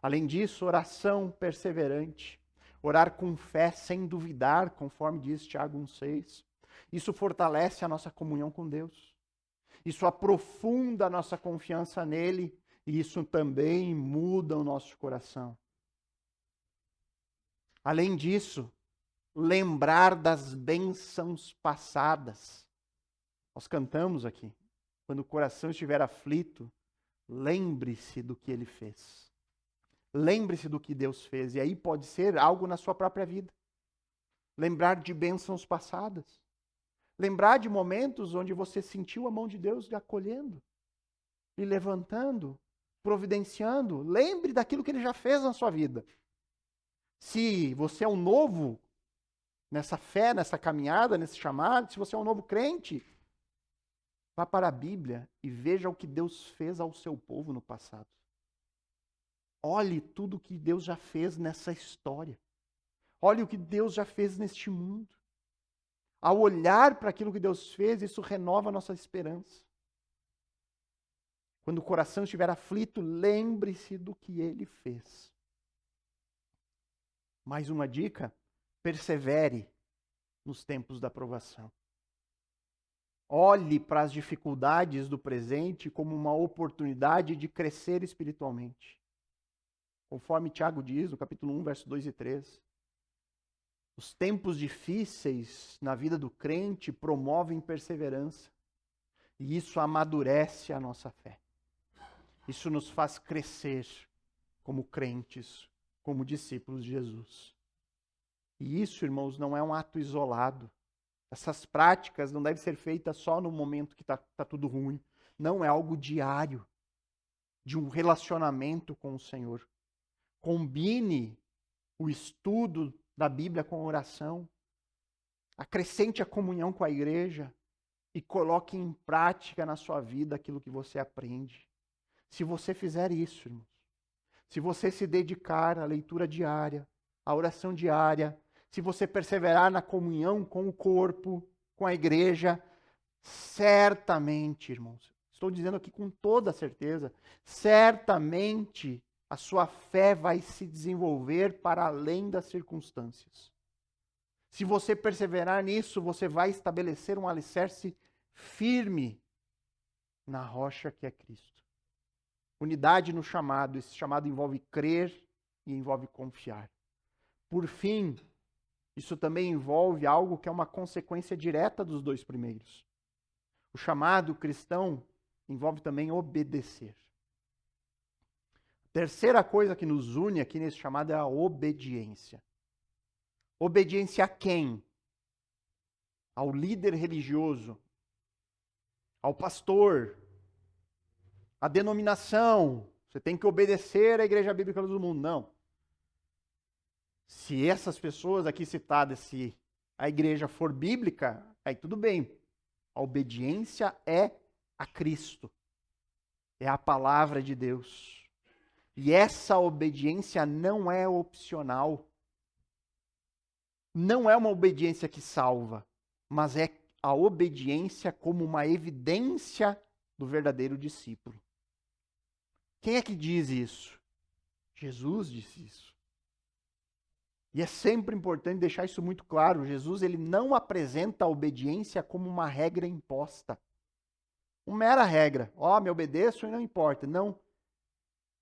Além disso, oração perseverante. Orar com fé, sem duvidar, conforme diz Tiago 1,6. Isso fortalece a nossa comunhão com Deus. Isso aprofunda a nossa confiança nele. E isso também muda o nosso coração. Além disso, lembrar das bênçãos passadas. Nós cantamos aqui. Quando o coração estiver aflito, lembre-se do que ele fez. Lembre-se do que Deus fez. E aí pode ser algo na sua própria vida. Lembrar de bênçãos passadas. Lembrar de momentos onde você sentiu a mão de Deus lhe acolhendo, lhe levantando, providenciando. Lembre daquilo que Ele já fez na sua vida. Se você é um novo nessa fé, nessa caminhada, nesse chamado, se você é um novo crente, vá para a Bíblia e veja o que Deus fez ao seu povo no passado. Olhe tudo o que Deus já fez nessa história. Olhe o que Deus já fez neste mundo. Ao olhar para aquilo que Deus fez, isso renova a nossa esperança. Quando o coração estiver aflito, lembre-se do que Ele fez. Mais uma dica, persevere nos tempos da provação. Olhe para as dificuldades do presente como uma oportunidade de crescer espiritualmente. Conforme Tiago diz, no capítulo 1, verso 2 e 3. Os tempos difíceis na vida do crente promovem perseverança. E isso amadurece a nossa fé. Isso nos faz crescer como crentes, como discípulos de Jesus. E isso, irmãos, não é um ato isolado. Essas práticas não devem ser feitas só no momento que está tudo ruim. Não, é algo diário, de um relacionamento com o Senhor. Combine o estudo da Bíblia com a oração. Acrescente a comunhão com a igreja e coloque em prática na sua vida aquilo que você aprende. Se você fizer isso, irmãos, se você se dedicar à leitura diária, à oração diária, se você perseverar na comunhão com o corpo, com a igreja, certamente, irmãos, estou dizendo aqui com toda certeza, certamente a sua fé vai se desenvolver para além das circunstâncias. Se você perseverar nisso, você vai estabelecer um alicerce firme na rocha que é Cristo. Unidade no chamado. Esse chamado envolve crer e envolve confiar. Por fim, isso também envolve algo que é uma consequência direta dos dois primeiros. O chamado cristão envolve também obedecer. Terceira coisa que nos une aqui nesse chamado é a obediência. Obediência a quem? Ao líder religioso, ao pastor, à denominação. Você tem que obedecer à Igreja Bíblica do Mundo. Não. Se essas pessoas aqui citadas, se a igreja for bíblica, aí tudo bem. A obediência é a Cristo. É a palavra de Deus. E essa obediência não é opcional. Não é uma obediência que salva, mas é a obediência como uma evidência do verdadeiro discípulo. Quem é que diz isso? Jesus disse isso. E é sempre importante deixar isso muito claro. Jesus, ele não apresenta a obediência como uma regra imposta. Uma mera regra. Me obedeço e não importa. Não.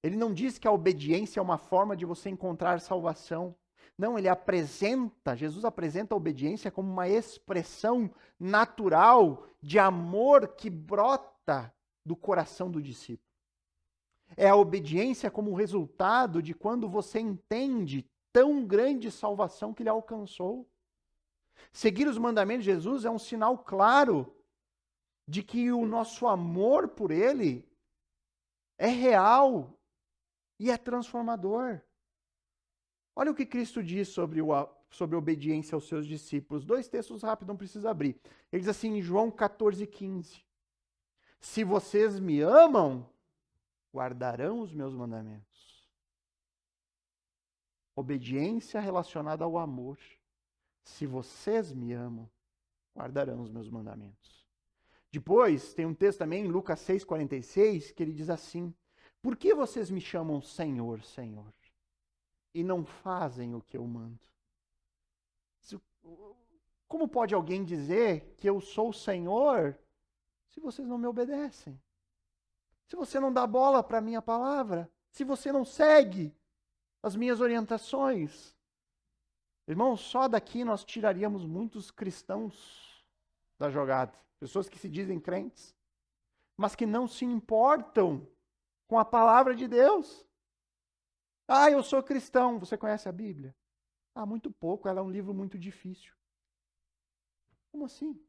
Ele não diz que a obediência é uma forma de você encontrar salvação. Não, Jesus apresenta a obediência como uma expressão natural de amor que brota do coração do discípulo. É a obediência como resultado de quando você entende tão grande salvação que ele alcançou. Seguir os mandamentos de Jesus é um sinal claro de que o nosso amor por ele é real e é transformador. Olha o que Cristo diz sobre a obediência aos seus discípulos. 2 textos rápidos, não precisa abrir. Ele diz assim em João 14,15. Se vocês me amam, guardarão os meus mandamentos. Obediência relacionada ao amor. Se vocês me amam, guardarão os meus mandamentos. Depois, tem um texto também em Lucas 6,46, que ele diz assim: por que vocês me chamam Senhor, Senhor, e não fazem o que eu mando? Como pode alguém dizer que eu sou o Senhor se vocês não me obedecem? Se você não dá bola para a minha palavra? Se você não segue as minhas orientações? Irmãos, só daqui nós tiraríamos muitos cristãos da jogada. Pessoas que se dizem crentes, mas que não se importam com a palavra de Deus. Ah, eu sou cristão. Você conhece a Bíblia? Ah, muito pouco. Ela é um livro muito difícil. Como assim?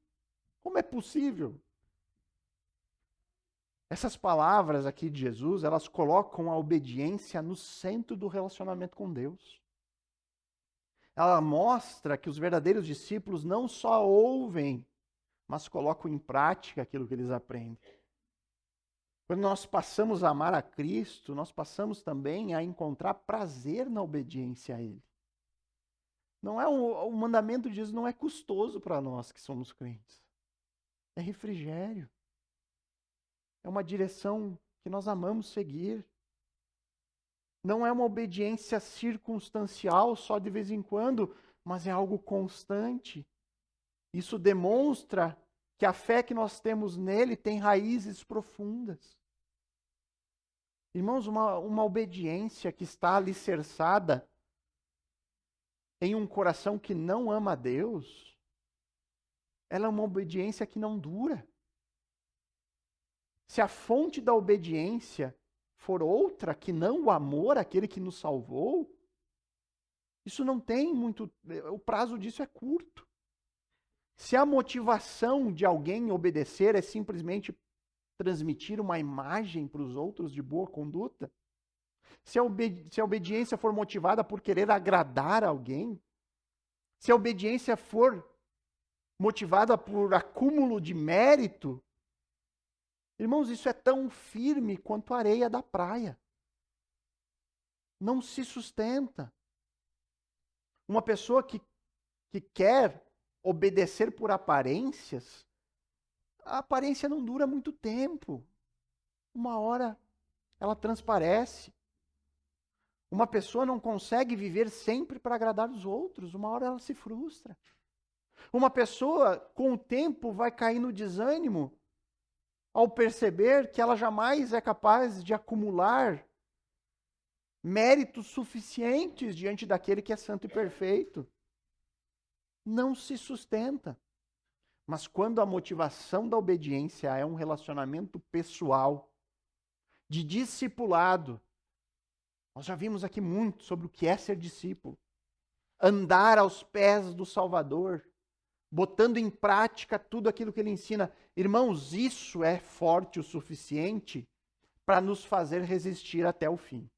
Como é possível? Essas palavras aqui de Jesus, elas colocam a obediência no centro do relacionamento com Deus. Ela mostra que os verdadeiros discípulos não só ouvem, mas colocam em prática aquilo que eles aprendem. Quando nós passamos a amar a Cristo, nós passamos também a encontrar prazer na obediência a Ele. Não é o mandamento de Jesus não é custoso para nós que somos crentes. É refrigério. É uma direção que nós amamos seguir. Não é uma obediência circunstancial, só de vez em quando, mas é algo constante. Isso demonstra que a fé que nós temos nele tem raízes profundas. Irmãos, uma obediência que está alicerçada em um coração que não ama a Deus, ela é uma obediência que não dura. Se a fonte da obediência for outra que não o amor àquele que nos salvou, isso não tem muito, o prazo disso é curto. Se a motivação de alguém obedecer é simplesmente transmitir uma imagem para os outros de boa conduta, se a obediência for motivada por querer agradar alguém, se a obediência for motivada por acúmulo de mérito, irmãos, isso é tão firme quanto a areia da praia. Não se sustenta. Uma pessoa que quer obedecer por aparências, a aparência não dura muito tempo. Uma hora ela transparece. Uma pessoa não consegue viver sempre para agradar os outros. Uma hora ela se frustra. Uma pessoa, com o tempo, vai cair no desânimo ao perceber que ela jamais é capaz de acumular méritos suficientes diante daquele que é santo e perfeito. Não se sustenta. Mas quando a motivação da obediência é um relacionamento pessoal, de discipulado, nós já vimos aqui muito sobre o que é ser discípulo. Andar aos pés do Salvador, botando em prática tudo aquilo que ele ensina. Irmãos, isso é forte o suficiente para nos fazer resistir até o fim.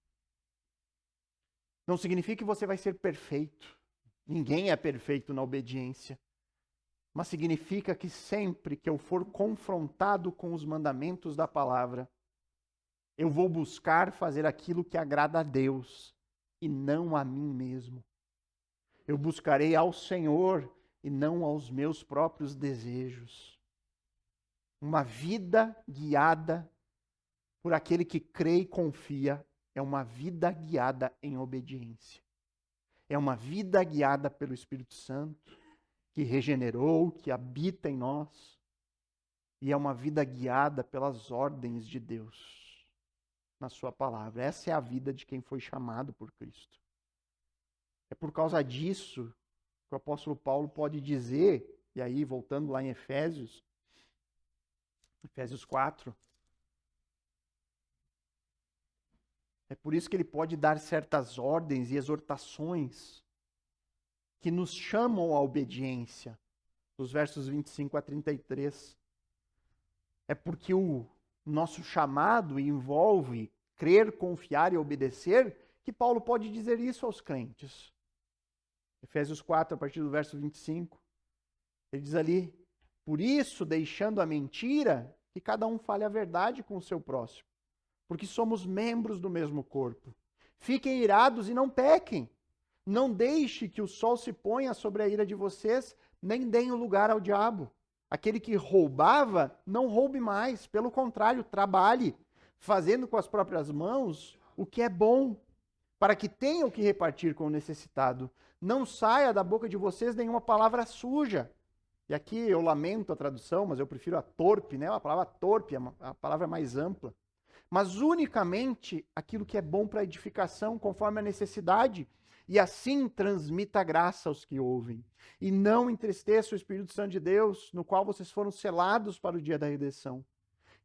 Não significa que você vai ser perfeito. Ninguém é perfeito na obediência. Mas significa que sempre que eu for confrontado com os mandamentos da palavra, eu vou buscar fazer aquilo que agrada a Deus e não a mim mesmo. Eu buscarei ao Senhor e não aos meus próprios desejos. Uma vida guiada por aquele que crê e confia é uma vida guiada em obediência. É uma vida guiada pelo Espírito Santo, que regenerou, que habita em nós. E é uma vida guiada pelas ordens de Deus. na sua palavra. Essa é a vida de quem foi chamado por Cristo. É por causa disso que o apóstolo Paulo pode dizer, e aí voltando lá em Efésios 4, é por isso que ele pode dar certas ordens e exortações que nos chamam à obediência, dos versos 25 a 33. É porque o nosso chamado envolve crer, confiar e obedecer, que Paulo pode dizer isso aos crentes. Efésios 4, a partir do verso 25, ele diz ali: por isso, deixando a mentira, que cada um fale a verdade com o seu próximo, porque somos membros do mesmo corpo. Fiquem irados e não pequem. Não deixe que o sol se ponha sobre a ira de vocês, nem deem lugar ao diabo. Aquele que roubava, não roube mais. Pelo contrário, trabalhe, fazendo com as próprias mãos o que é bom, para que tenha o que repartir com o necessitado. Não saia da boca de vocês nenhuma palavra suja. E aqui eu lamento a tradução, mas eu prefiro a torpe, né? A palavra torpe, a palavra mais ampla. Mas unicamente aquilo que é bom para edificação, conforme a necessidade, e assim transmita graça aos que ouvem. E não entristeça o Espírito Santo de Deus, no qual vocês foram selados para o dia da redenção.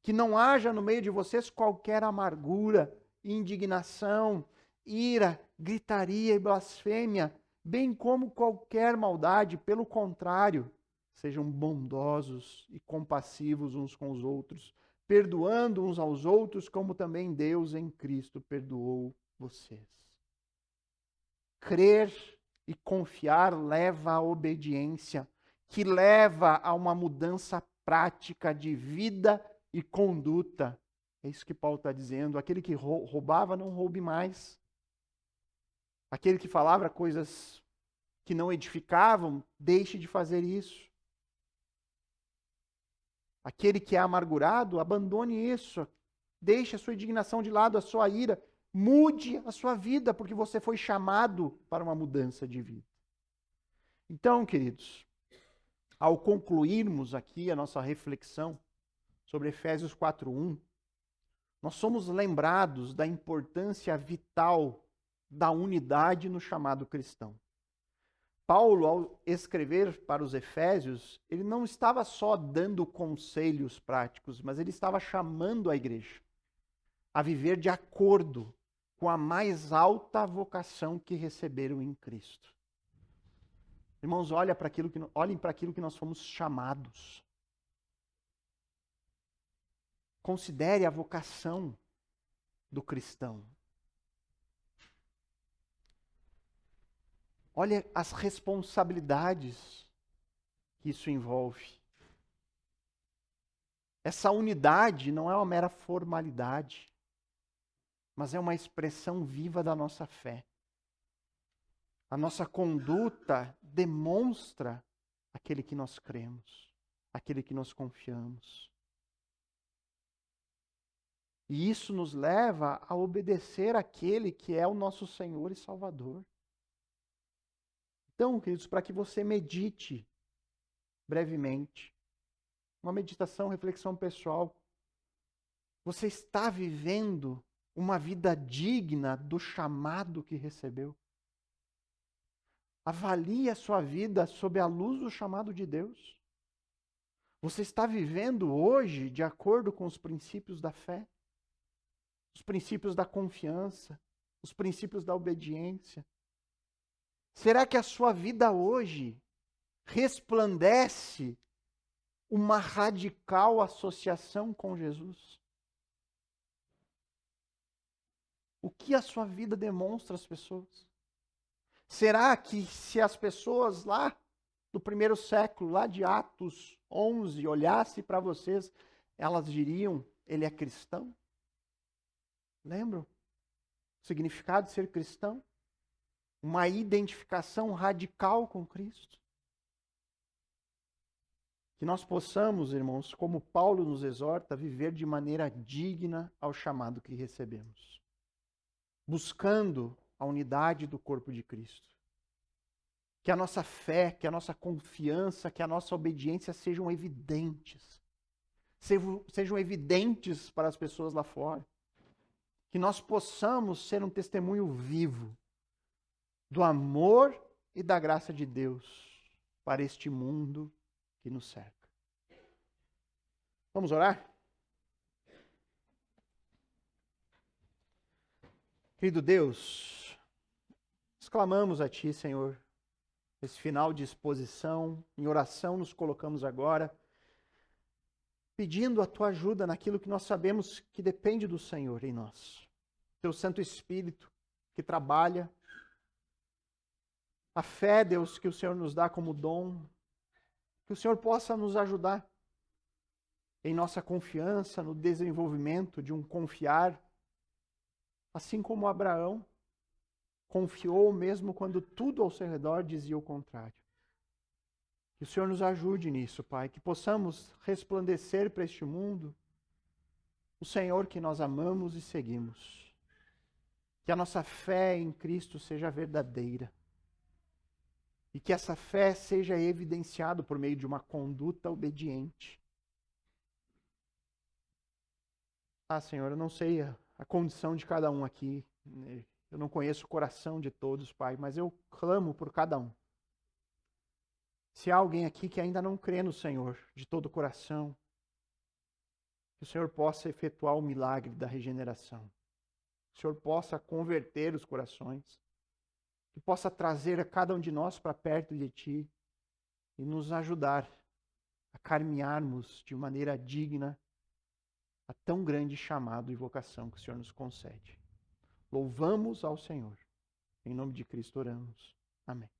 Que não haja no meio de vocês qualquer amargura, indignação, ira, gritaria e blasfêmia, bem como qualquer maldade. Pelo contrário, sejam bondosos e compassivos uns com os outros, perdoando uns aos outros, como também Deus em Cristo perdoou vocês. Crer e confiar leva à obediência, que leva a uma mudança prática de vida e conduta. É isso que Paulo está dizendo. Aquele que roubava, não roube mais. Aquele que falava coisas que não edificavam, deixe de fazer isso. Aquele que é amargurado, abandone isso. Deixe a sua indignação de lado, a sua ira. Mude a sua vida, porque você foi chamado para uma mudança de vida. Então, queridos, ao concluirmos aqui a nossa reflexão sobre Efésios 4:1, nós somos lembrados da importância vital da unidade no chamado cristão. Paulo, ao escrever para os Efésios, ele não estava só dando conselhos práticos, mas ele estava chamando a igreja a viver de acordo com a mais alta vocação que receberam em Cristo. Irmãos, olhem para aquilo que nós fomos chamados. Considere a vocação do cristão. Olha as responsabilidades que isso envolve. Essa unidade não é uma mera formalidade, mas é uma expressão viva da nossa fé. A nossa conduta demonstra aquele que nós cremos, aquele que nós confiamos. E isso nos leva a obedecer àquele que é o nosso Senhor e Salvador. Então, queridos, para que você medite brevemente, uma meditação, reflexão pessoal, você está vivendo uma vida digna do chamado que recebeu? Avalie a sua vida sob a luz do chamado de Deus. Você está vivendo hoje de acordo com os princípios da fé, os princípios da confiança, os princípios da obediência? Será que a sua vida hoje resplandece uma radical associação com Jesus? O que a sua vida demonstra às pessoas? Será que se as pessoas lá do primeiro século, lá de Atos 11, olhassem para vocês, elas diriam, ele é cristão? Lembram o significado de ser cristão? Uma identificação radical com Cristo. Que nós possamos, irmãos, como Paulo nos exorta, viver de maneira digna ao chamado que recebemos. Buscando a unidade do corpo de Cristo. Que a nossa fé, que a nossa confiança, que a nossa obediência sejam evidentes. Sejam evidentes para as pessoas lá fora. que nós possamos ser um testemunho vivo do amor e da graça de Deus para este mundo que nos cerca. Vamos orar? Querido Deus, exclamamos a Ti, Senhor, esse final de exposição, em oração nos colocamos agora, pedindo a Tua ajuda naquilo que nós sabemos que depende do Senhor em nós. Teu Santo Espírito que trabalha, a fé, Deus, que o Senhor nos dá como dom, que o Senhor possa nos ajudar em nossa confiança, no desenvolvimento de um confiar, assim como Abraão confiou mesmo quando tudo ao seu redor dizia o contrário. Que o Senhor nos ajude nisso, Pai, que possamos resplandecer para este mundo o Senhor que nós amamos e seguimos. Que a nossa fé em Cristo seja verdadeira. E que essa fé seja evidenciada por meio de uma conduta obediente. Senhor, eu não sei a condição de cada um aqui. Eu não conheço o coração de todos, Pai, mas eu clamo por cada um. Se há alguém aqui que ainda não crê no Senhor de todo o coração, que o Senhor possa efetuar o milagre da regeneração. Que o Senhor possa converter os corações. Que possa trazer a cada um de nós para perto de Ti e nos ajudar a caminharmos de maneira digna a tão grande chamado e vocação que o Senhor nos concede. Louvamos ao Senhor. Em nome de Cristo oramos. Amém.